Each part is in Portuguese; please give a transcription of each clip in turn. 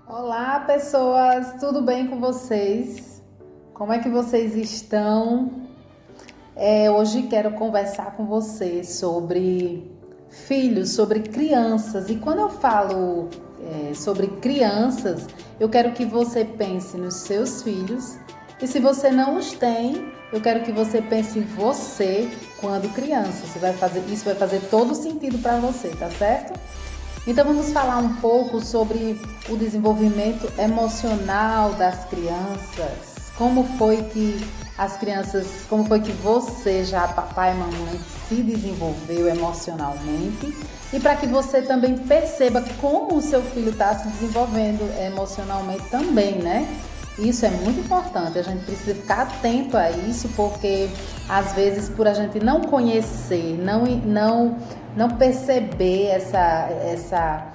Olá, pessoas, tudo bem com vocês? Como é que vocês estão? Hoje quero conversar com vocês sobre filhos, sobre crianças. E quando eu falo sobre crianças, eu quero que você pense nos seus filhos. E se você não os tem, eu quero que você pense em você quando criança. Isso vai fazer todo sentido para você, tá certo? Então vamos falar um pouco sobre o desenvolvimento emocional das crianças. Como foi que você, já papai e mamãe, se desenvolveu emocionalmente e para que você também perceba como o seu filho está se desenvolvendo emocionalmente também, né? Isso é muito importante, a gente precisa ficar atento a isso, porque às vezes por a gente não conhecer, não perceber essa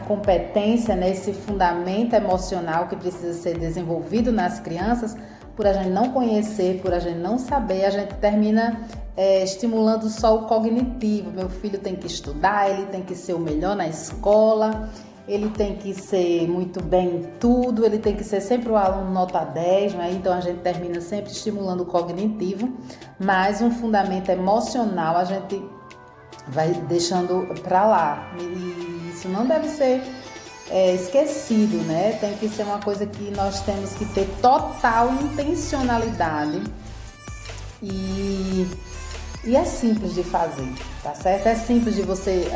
competência, né, esse fundamento emocional que precisa ser desenvolvido nas crianças, por a gente não conhecer, por a gente não saber, a gente termina estimulando só o cognitivo. Meu filho tem que estudar, ele tem que ser o melhor na escola, ele tem que ser muito bem em tudo, ele tem que ser sempre o aluno nota 10, né? Então a gente termina sempre estimulando o cognitivo, mas um fundamento emocional a gente vai deixando para lá. E isso não deve ser esquecido, né? Tem que ser uma coisa que nós temos que ter total intencionalidade e, e é simples de fazer, tá certo? É simples de você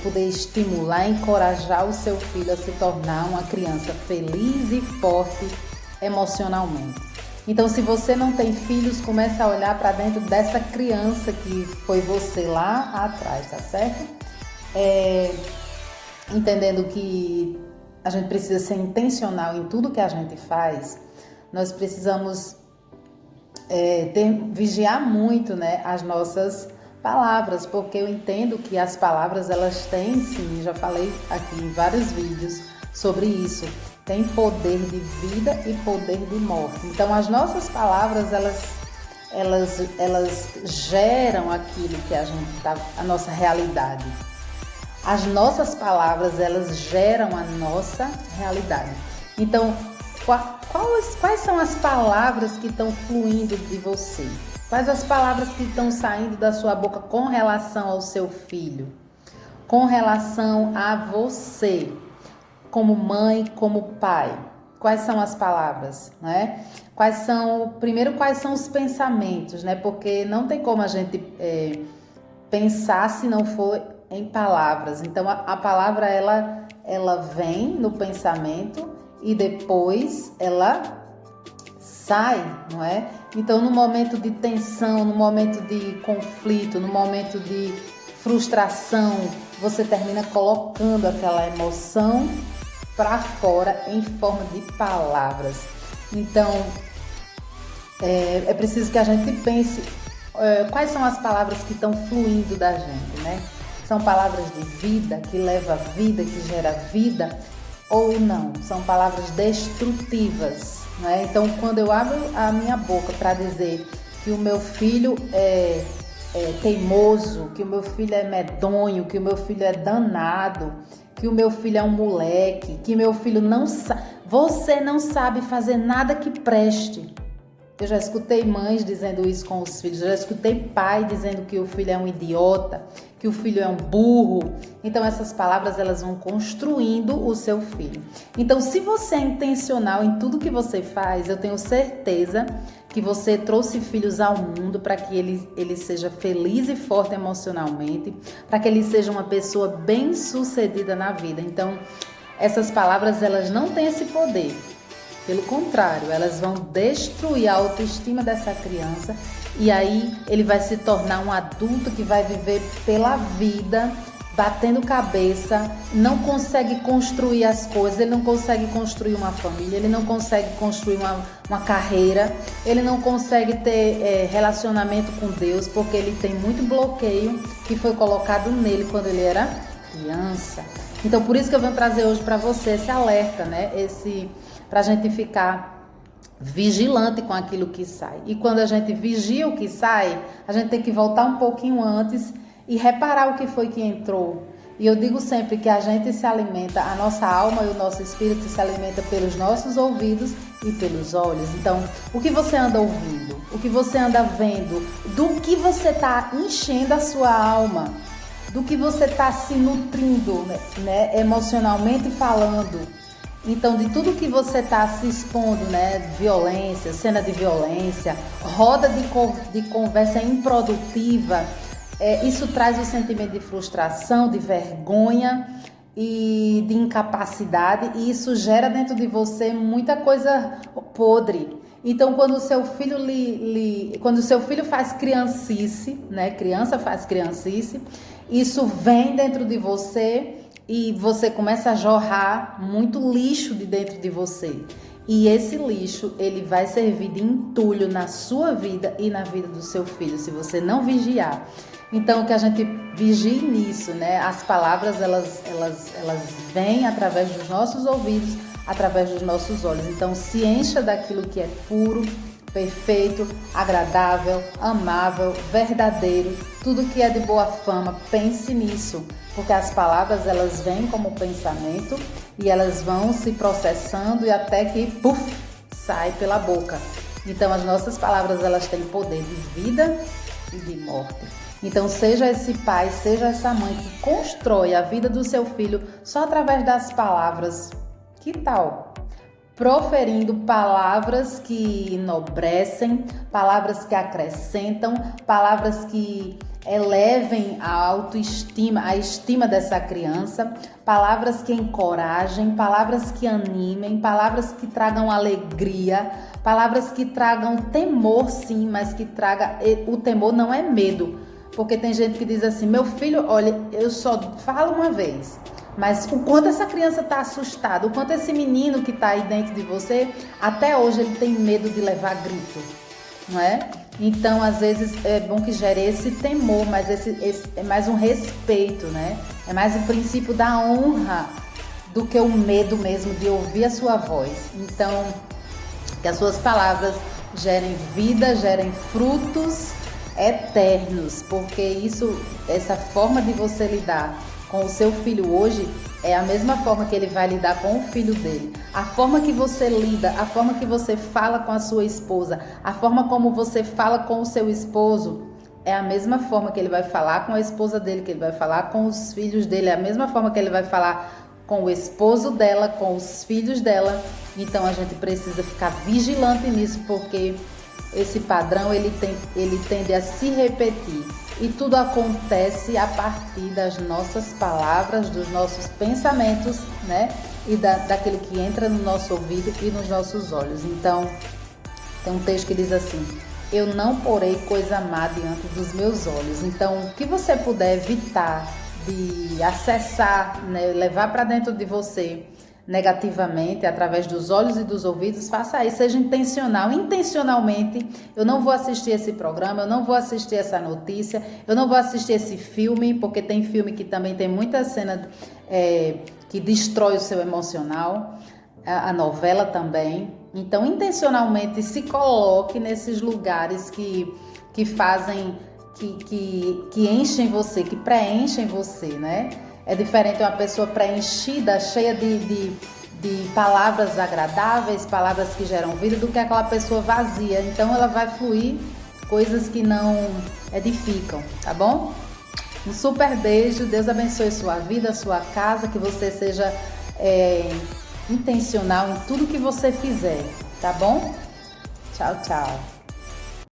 poder estimular, encorajar o seu filho a se tornar uma criança feliz e forte emocionalmente. Então, se você não tem filhos, comece a olhar para dentro dessa criança que foi você lá atrás, tá certo? Entendendo que a gente precisa ser intencional em tudo que a gente faz, nós precisamos vigiar muito, né, as nossas palavras, porque eu entendo que as palavras elas têm sim, já falei aqui em vários vídeos sobre isso, tem poder de vida e poder de morte. Então as nossas palavras elas geram aquilo que a nossa realidade. As nossas palavras elas geram a nossa realidade. Então quais são as palavras que estão fluindo de você? Quais as palavras que estão saindo da sua boca com relação ao seu filho? Com relação a você, como mãe, como pai? Quais são as palavras, né? Quais são os pensamentos, né? Porque não tem como a gente pensar se não for em palavras. Então a palavra ela vem no pensamento e depois ela sai, não é? Então no momento de tensão, no momento de conflito, no momento de frustração, você termina colocando aquela emoção para fora em forma de palavras. Então é preciso que a gente pense quais são as palavras que estão fluindo da gente, né? São palavras de vida, que leva vida, que gera vida, ou não? São palavras destrutivas, né? Então, quando eu abro a minha boca para dizer que o meu filho é teimoso, que o meu filho é medonho, que o meu filho é danado, que o meu filho é um moleque, que meu filho não sabe, você não sabe fazer nada que preste. Eu já escutei mães dizendo isso com os filhos, eu já escutei pai dizendo que o filho é um idiota, que o filho é um burro. Então essas palavras elas vão construindo o seu filho. Então se você é intencional em tudo que você faz, eu tenho certeza que você trouxe filhos ao mundo para que ele seja feliz e forte emocionalmente, para que ele seja uma pessoa bem-sucedida na vida. Então essas palavras elas não têm esse poder. Pelo contrário, elas vão destruir a autoestima dessa criança e aí ele vai se tornar um adulto que vai viver pela vida, batendo cabeça, não consegue construir as coisas, ele não consegue construir uma família, ele não consegue construir uma carreira, ele não consegue ter relacionamento com Deus, porque ele tem muito bloqueio que foi colocado nele quando ele era criança. Então, por isso que eu venho trazer hoje para você esse alerta, né? Para a gente ficar vigilante com aquilo que sai. E quando a gente vigia o que sai, a gente tem que voltar um pouquinho antes e reparar o que foi que entrou E eu digo sempre que a gente se alimenta, a nossa alma e o nosso espírito se alimenta pelos nossos ouvidos e pelos olhos. Então, o que você anda ouvindo? O que você anda vendo? Do que você está enchendo a sua alma? Do que você está se nutrindo, né, emocionalmente falando? Então, de tudo que você está se expondo, né, violência, cena de violência, roda de conversa improdutiva, isso traz o sentimento de frustração, de vergonha e de incapacidade, e isso gera dentro de você muita coisa podre. Então, quando o seu filho quando o seu filho faz criancice, né, criança faz criancice, isso vem dentro de você e você começa a jorrar muito lixo de dentro de você. E esse lixo, ele vai servir de entulho na sua vida e na vida do seu filho, se você não vigiar. Então, que a gente vigie nisso, né? As palavras, elas vêm através dos nossos ouvidos, através dos nossos olhos. Então, se encha daquilo que é puro, perfeito, agradável, amável, verdadeiro, tudo que é de boa fama, pense nisso, porque as palavras, elas vêm como pensamento e elas vão se processando e até que, puf, sai pela boca. Então, as nossas palavras, elas têm poder de vida e de morte. Então, seja esse pai, seja essa mãe que constrói a vida do seu filho só através das palavras. Que tal? Proferindo palavras que enobrecem, palavras que acrescentam, palavras que elevem a autoestima, a estima dessa criança, palavras que encorajem, palavras que animem, palavras que tragam alegria, palavras que tragam temor, sim, mas que traga, o temor não é medo, porque tem gente que diz assim, meu filho, olha, eu só falo uma vez, mas o quanto essa criança está assustada, o quanto esse menino que está aí dentro de você, até hoje ele tem medo de levar grito, não é? Então, às vezes, é bom que gere esse temor, mas esse é mais um respeito, né? É mais o princípio da honra do que o medo mesmo de ouvir a sua voz. Então, que as suas palavras gerem vida, gerem frutos eternos, porque essa forma de você lidar com o seu filho hoje é a mesma forma que ele vai lidar com o filho dele. A forma que você lida, a forma que você fala com a sua esposa, a forma como você fala com o seu esposo, é a mesma forma que ele vai falar com a esposa dele, que ele vai falar com os filhos dele, é a mesma forma que ele vai falar com o esposo dela, com os filhos dela. Então a gente precisa ficar vigilante nisso, porque esse padrão ele tende a se repetir. E tudo acontece a partir das nossas palavras, dos nossos pensamentos, né? E daquilo que entra no nosso ouvido e nos nossos olhos. Então, tem um texto que diz assim, eu não porei coisa má diante dos meus olhos. Então, o que você puder evitar de acessar, né? Levar para dentro de você negativamente, através dos olhos e dos ouvidos, faça aí, seja intencional. Intencionalmente, eu não vou assistir esse programa, eu não vou assistir essa notícia, eu não vou assistir esse filme, porque tem filme que também tem muita cena que destrói o seu emocional, a novela também. Então, intencionalmente, se coloque nesses lugares que fazem, que enchem você, que preenchem você, né? É diferente uma pessoa preenchida, cheia de palavras agradáveis, palavras que geram vida, do que aquela pessoa vazia. Então ela vai fluir coisas que não edificam, tá bom? Um super beijo, Deus abençoe sua vida, sua casa, que você seja intencional em tudo que você fizer, tá bom? Tchau, tchau.